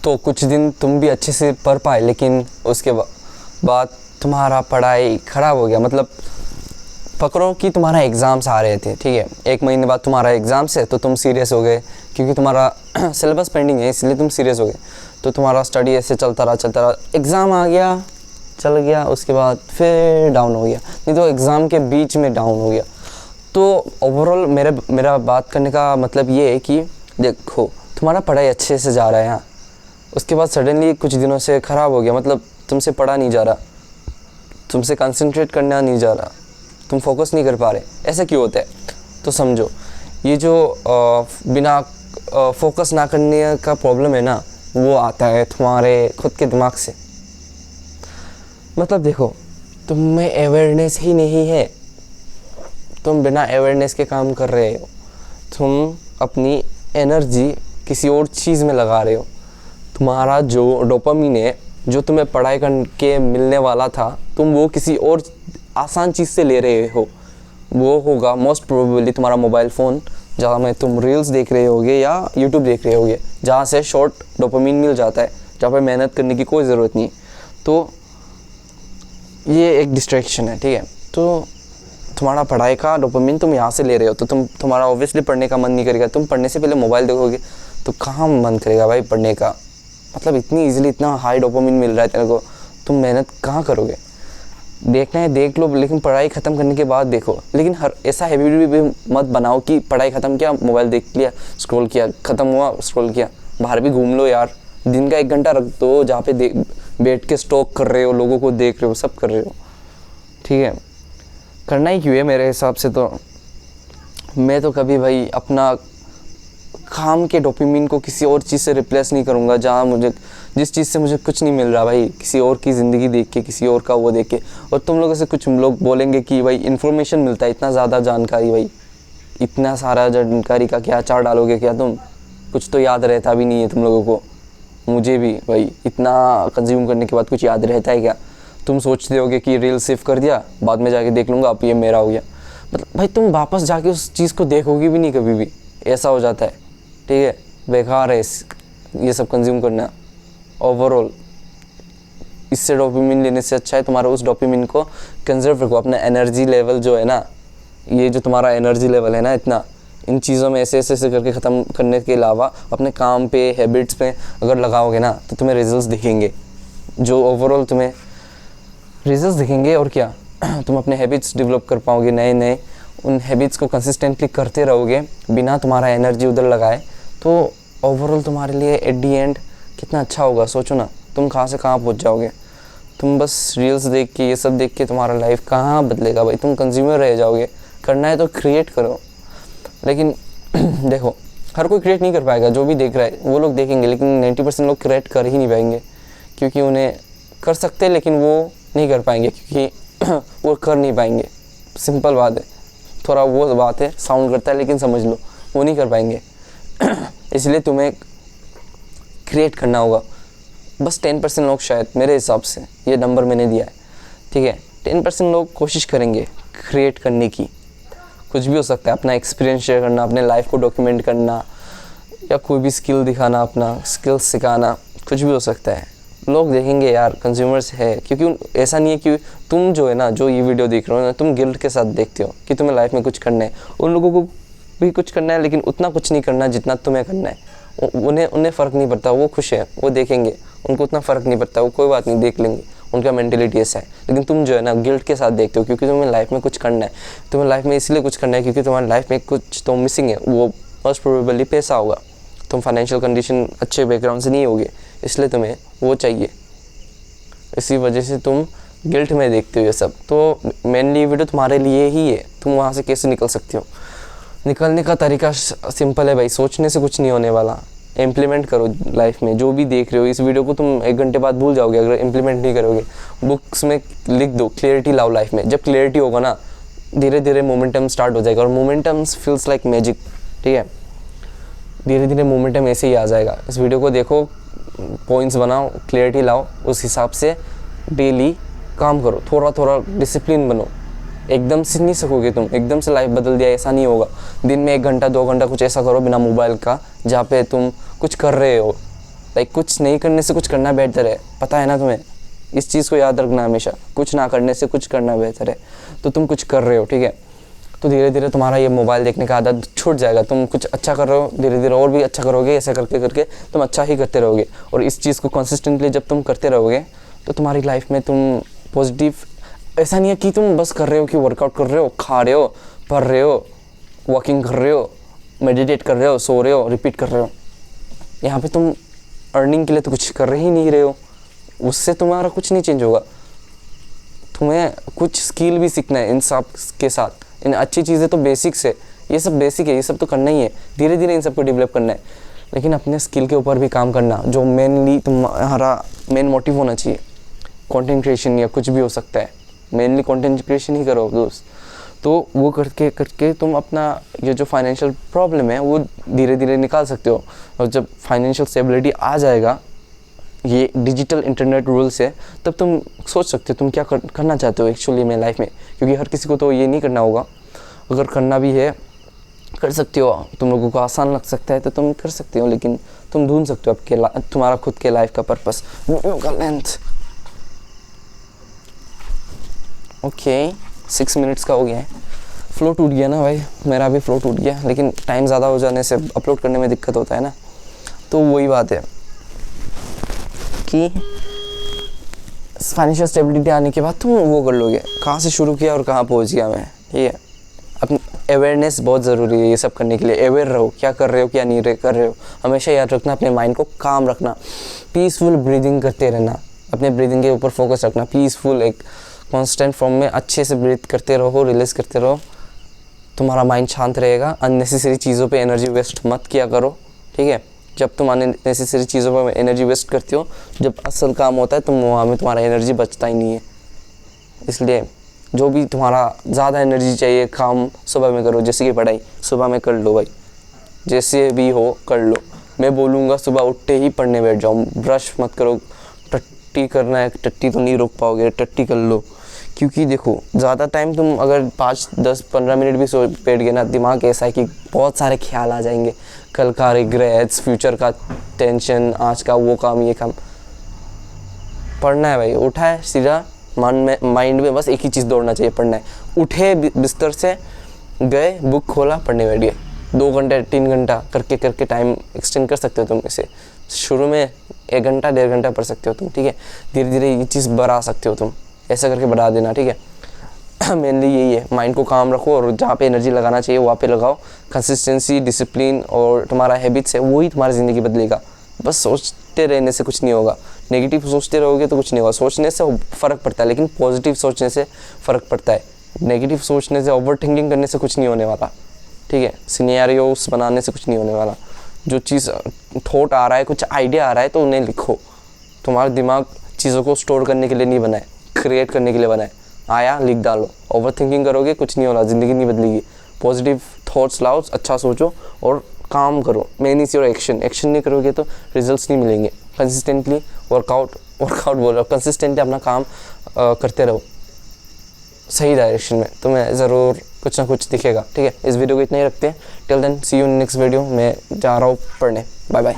तो कुछ दिन तुम भी अच्छे से पढ़ पाए, लेकिन उसके बाद तुम्हारा पढ़ाई ख़राब हो गया। मतलब पकड़ो कि तुम्हारा एग्ज़ाम्स आ रहे थे, ठीक है, 1 महीने बाद तुम्हारा एग्ज़ाम्स है, तो तुम सीरियस हो गए क्योंकि तुम्हारा सिलेबस पेंडिंग है, इसलिए तुम सीरियस हो गए। तो तुम्हारा स्टडी ऐसे चलता रहा, एग्ज़ाम आ गया, चल गया, उसके बाद फिर डाउन हो गया, नहीं तो एग्ज़ाम के बीच में डाउन हो गया। तो ओवरऑल मेरा बात करने का मतलब ये है कि देखो, तुम्हारा पढ़ाई अच्छे से जा रहा है यहाँ, उसके बाद सडनली कुछ दिनों से ख़राब हो गया, मतलब तुमसे पढ़ा नहीं जा रहा, तुमसे कंसंट्रेट करना नहीं जा रहा, तुम फोकस नहीं कर पा रहे। ऐसा क्यों होता है? तो समझो, ये जो बिना फोकस ना करने का प्रॉब्लम है ना, वो आता है तुम्हारे खुद के दिमाग से। मतलब देखो, तुम में अवेयरनेस ही नहीं है, तुम बिना अवेयरनेस के काम कर रहे हो, तुम अपनी एनर्जी किसी और चीज़ में लगा रहे हो। तुम्हारा जो डोपामिन है, जो तुम्हें पढ़ाई करके मिलने वाला था, तुम वो किसी और आसान चीज़ से ले रहे हो। वो होगा मोस्ट प्रोबेबली तुम्हारा मोबाइल फ़ोन, जहाँ में तुम रील्स देख रहे होगे या यूट्यूब देख रहे होगे, जहाँ से शॉर्ट डोपामिन मिल जाता है, जहाँ पे मेहनत करने की कोई ज़रूरत नहीं। तो ये एक डिस्ट्रैक्शन है, ठीक है। तो तुम्हारा पढ़ाई का डोपामिन तुम यहाँ से ले रहे हो, तो तुम्हारा ऑब्वियसली पढ़ने का मन नहीं करेगा। तुम पढ़ने से पहले मोबाइल देखोगे तो कहाँ मन करेगा भाई पढ़ने का? मतलब इतनी इजीली इतना हाई डोपामिन मिल रहा है तेरे को, तुम मेहनत कहाँ करोगे? देखना है देख लो, लेकिन पढ़ाई ख़त्म करने के बाद देखो। लेकिन हर ऐसा हैबिट भी मत बनाओ कि पढ़ाई ख़त्म किया, मोबाइल देख लिया, स्क्रॉल किया, ख़त्म हुआ, स्क्रॉल किया। बाहर भी घूम लो यार, दिन का 1 घंटा रख दो, जहाँ पे बैठ के स्टॉक कर रहे हो, लोगों को देख रहे हो, सब कर रहे हो, ठीक है। करना ही क्यों है? मेरे हिसाब से तो मैं तो कभी भाई अपना काम के डोपामिन को किसी और चीज़ से रिप्लेस नहीं करूँगा, जहाँ मुझे जिस चीज़ से मुझे कुछ नहीं मिल रहा भाई, किसी और की ज़िंदगी देख के, किसी और का वो देख के। और तुम लोगों से कुछ लोग बोलेंगे कि भाई इन्फॉर्मेशन मिलता है, इतना ज़्यादा जानकारी, भाई इतना सारा जानकारी का क्या अचार डालोगे क्या तुम? कुछ तो याद रहता भी नहीं है तुम लोगों को। मुझे भी भाई इतना कंज्यूम करने के बाद कुछ याद रहता है क्या? तुम सोचते होगे कि रील सेव कर दिया, बाद में जाके देख लूँगा, अब ये मेरा हो गया। मतलब भाई तुम वापस जाके उस चीज़ को देखोगे भी नहीं कभी भी, ऐसा हो जाता है, ठीक है। बेकार है ये सब कंज्यूम करना ओवरऑल। इससे डोपामिन लेने से अच्छा है तुम्हारा उस डोपामिन को कंजर्व रखो। अपना एनर्जी लेवल जो है ना, ये जो तुम्हारा एनर्जी लेवल है ना, इतना इन चीज़ों में ऐसे करके ख़त्म करने के अलावा अपने काम पे, हैबिट्स पे अगर लगाओगे ना, तो तुम्हें रिजल्ट्स दिखेंगे, जो ओवरऑल तुम्हें रिजल्ट्स दिखेंगे। और क्या, तुम अपने हैबिट्स डेवलप कर पाओगे नए नए। उन हैबिट्स को कंसिस्टेंटली करते रहोगे बिना तुम्हारा एनर्जी उधर लगाए, तो ओवरऑल तुम्हारे लिए एट दी एंड कितना अच्छा होगा। सोचो ना, तुम कहाँ से कहाँ पहुँच जाओगे। तुम बस रील्स देख के, ये सब देख के तुम्हारा लाइफ कहाँ बदलेगा भाई? तुम कंज्यूमर रह जाओगे। करना है तो क्रिएट करो, लेकिन देखो, हर कोई क्रिएट नहीं कर पाएगा। जो भी देख रहा है वो लोग देखेंगे, लेकिन 90% लोग क्रिएट कर ही नहीं पाएंगे, क्योंकि उन्हें कर सकते हैं लेकिन वो नहीं कर पाएंगे, क्योंकि वो कर नहीं पाएंगे। सिंपल बात है, थोड़ा वो बात है, साउंड करता है लेकिन समझ लो, वो नहीं कर पाएंगे। इसलिए तुम्हें क्रिएट करना होगा। बस 10% लोग, शायद मेरे हिसाब से ये नंबर मैंने दिया है, ठीक है, 10% लोग कोशिश करेंगे क्रिएट करने की। कुछ भी हो सकता है, अपना एक्सपीरियंस शेयर करना, अपने लाइफ को डॉक्यूमेंट करना, या कोई भी स्किल दिखाना, अपना स्किल्स सिखाना, कुछ भी हो सकता है। लोग देखेंगे यार, कंज्यूमर्स है। क्योंकि ऐसा नहीं है कि तुम जो है ना, जो ये वीडियो देख रहे हो ना, तुम गिल्ट के साथ देखते हो कि तुम्हें लाइफ में कुछ करना है। उन लोगों को भी कुछ करना है, लेकिन उतना कुछ नहीं करना जितना तुम्हें करना है। उन्हें फ़र्क नहीं पड़ता, वो खुश है, वो देखेंगे, उनको उतना फ़र्क नहीं पड़ता, वो कोई बात नहीं, देख लेंगे, उनका मेंटेलिटी ऐसा है। लेकिन तुम जो है ना, गिल्ट के साथ देखते हो, क्योंकि तुम्हें लाइफ में कुछ करना है। तुम्हें लाइफ में इसलिए कुछ करना है क्योंकि तुम्हारी लाइफ में कुछ तो मिसिंग है। वो मोस्ट प्रोबेबली पैसा होगा। तुम फाइनेंशियल कंडीशन अच्छे बैकग्राउंड से नहीं होगे, इसलिए तुम्हें वो चाहिए। इसी वजह से तुम गिल्ट में देखते हो ये सब। तो मेनली वीडियो तुम्हारे लिए ही है। तुम वहाँ से कैसे निकल सकते हो? निकलने का तरीका सिंपल है भाई, सोचने से कुछ नहीं होने वाला। इम्प्लीमेंट करो लाइफ में। जो भी देख रहे हो, इस वीडियो को तुम 1 घंटे बाद भूल जाओगे अगर इम्प्लीमेंट नहीं करोगे। बुक्स में लिख दो, क्लियरिटी लाओ लाइफ में। जब क्लियरिटी होगा ना, धीरे धीरे मोमेंटम स्टार्ट हो जाएगा। और मोमेंटम फील्स लाइक मैजिक, ठीक है। धीरे धीरे मोमेंटम ऐसे ही आ जाएगा। इस वीडियो को देखो, पॉइंट्स बनाओ, क्लियरिटी लाओ, उस हिसाब से डेली काम करो। थोड़ा थोड़ा डिसिप्लिन बनो। एकदम से नहीं सकोगे तुम, एकदम से लाइफ बदल दिया ऐसा नहीं होगा। दिन में 1 घंटा 2 घंटा कुछ ऐसा करो बिना मोबाइल का, जहाँ पे तुम कुछ कर रहे हो, लाइक कुछ नहीं करने से कुछ करना बेहतर है, पता है ना तुम्हें, इस चीज़ को याद रखना हमेशा, कुछ ना करने से कुछ करना बेहतर है। तो तुम कुछ कर रहे हो, ठीक है, तो धीरे धीरे तुम्हारा ये मोबाइल देखने का आदत छूट जाएगा। तुम कुछ अच्छा कर रहे हो, धीरे धीरे और भी अच्छा करोगे, ऐसा करके करके तुम अच्छा ही करते रहोगे। और इस चीज़ को कंसिस्टेंटली जब तुम करते रहोगे तो तुम्हारी लाइफ में तुम पॉजिटिव, ऐसा नहीं है कि तुम बस कर रहे हो कि वर्कआउट कर रहे हो, खा रहे हो, पढ़ रहे हो, वॉकिंग कर रहे हो, मेडिटेट कर रहे हो, सो रहे हो, रिपीट कर रहे हो। यहाँ पे तुम अर्निंग के लिए तो कुछ कर ही नहीं रहे हो, उससे तुम्हारा कुछ नहीं चेंज होगा। तुम्हें कुछ स्किल भी सीखना है इन सब के साथ। इन अच्छी चीज़ें तो बेसिक्स है, ये सब बेसिक है, ये सब तो करना ही है, धीरे धीरे इन सब को डेवलप करना है। लेकिन अपने स्किल के ऊपर भी काम करना, जो मेनली तुम्हारा मेन मोटिव होना चाहिए। कंटेंट क्रिएशन या कुछ भी हो सकता है, मेनली कंटेंट क्रिएशन ही करो दोस्त। तो वो करके करके तुम अपना ये जो फाइनेंशियल प्रॉब्लम है वो धीरे धीरे निकाल सकते हो। और जब फाइनेंशियल स्टेबिलिटी आ जाएगा, ये डिजिटल इंटरनेट रूल्स है, तब तुम सोच सकते हो तुम क्या करना चाहते हो एक्चुअली में लाइफ में। क्योंकि हर किसी को तो ये नहीं करना होगा, अगर करना भी है कर सकते हो। तुम लोगों को आसान लग सकता है तो तुम कर सकते हो, लेकिन तुम ढूंढ सकते हो आपके तुम्हारा खुद के लाइफ का पर्पस। लेंथ ओके 6 मिनट्स का हो गया है। फ्लो टूट गया ना भाई, मेरा भी फ्लो टूट गया, लेकिन टाइम ज़्यादा हो जाने से अपलोड करने में दिक्कत होता है ना। तो वही बात है कि फाइनेंशियल स्टेबिलिटी आने के बाद तुम वो कर लोगे। कहाँ से शुरू किया और कहाँ पहुँच गया मैं, ये अपनी अवेयरनेस बहुत ज़रूरी है ये सब करने के लिए। अवेयर रहो, क्या कर रहे हो क्या नहीं कर रहे हो, हमेशा याद रखना, अपने माइंड को काम रखना, पीसफुल ब्रीदिंग करते रहना, अपने ब्रीदिंग के ऊपर फोकस रखना, पीसफुल एक कांस्टेंट फॉर्म में अच्छे से ब्रीथ करते रहो, रिलीज करते रहो, तुम्हारा माइंड शांत रहेगा। अननेसेसरी चीज़ों पे एनर्जी वेस्ट मत किया करो, ठीक है। जब तुम अननेसेसरी चीज़ों पर एनर्जी वेस्ट करते हो, जब असल काम होता है तुम वहाँ में तुम्हारा एनर्जी बचता ही नहीं है। इसलिए जो भी तुम्हारा ज़्यादा एनर्जी चाहिए काम सुबह में करो, जैसे कि पढ़ाई सुबह में कर लो भाई, जैसे भी हो कर लो। मैं बोलूँगा सुबह उठते ही पढ़ने बैठ जाओ, ब्रश मत करो। टट्टी करना है, टट्टी तो नहीं रोक पाओगे, टट्टी कर लो। क्योंकि देखो ज़्यादा टाइम तुम अगर 5, 10, 15 मिनट भी सो बैठ गए ना, दिमाग ऐसा है कि बहुत सारे ख्याल आ जाएंगे, कल का रिग्रेट्स, फ्यूचर का टेंशन, आज का वो काम ये काम। पढ़ना है भाई, उठा है सीधा माइंड में बस एक ही चीज़ दौड़ना चाहिए, पढ़ना है। उठे बिस्तर से गए, बुक खोला, पढ़ने बैठ गए, 2 घंटे 3 घंटा करके करके टाइम एक्सटेंड कर सकते हो तुम इसे। शुरू में 1 घंटा 1.5 घंटा पढ़ सकते हो तुम, ठीक है। धीरे धीरे ये चीज़ बढ़ा सकते हो तुम, ऐसा करके बढ़ा देना, ठीक है। मेनली यही है, माइंड को काम रखो और जहाँ पे एनर्जी लगाना चाहिए वहाँ पे लगाओ। कंसिस्टेंसी, डिसिप्लिन और तुम्हारा हैबिट्स है, वही तुम्हारी ज़िंदगी बदलेगा। बस सोचते रहने से कुछ नहीं होगा, नेगेटिव सोचते रहोगे तो कुछ नहीं होगा। सोचने से फ़र्क पड़ता है, लेकिन पॉजिटिव सोचने से फ़र्क पड़ता है। नेगेटिव सोचने से, ओवर थिंकिंग करने से कुछ नहीं होने वाला, ठीक है। सिनेरियोस बनाने से कुछ नहीं होने वाला। जो चीज़ थॉट आ रहा है, कुछ आइडिया आ रहा है तो उन्हें लिखो। तुम्हारा दिमाग चीज़ों को स्टोर करने के लिए नहीं बना है, क्रिएट करने के लिए बना है। आया लिख डालो। ओवर थिंकिंग करोगे कुछ नहीं होना, ज़िंदगी नहीं बदलेगी। पॉजिटिव थॉट्स लाओ, अच्छा सोचो और काम करो। Main is your action. Action नहीं करोगे तो रिजल्ट्स नहीं मिलेंगे। कंसिस्टेंटली वर्कआउट बोल रहा हूँ, कंसिस्टेंटली अपना काम करते रहो सही डायरेक्शन में, तुम्हें ज़रूर कुछ ना कुछ दिखेगा, ठीक है। इस वीडियो को इतना ही रखते हैं। Till then see you in next video. मैं जा रहा हूँ पढ़ने, बाय बाय।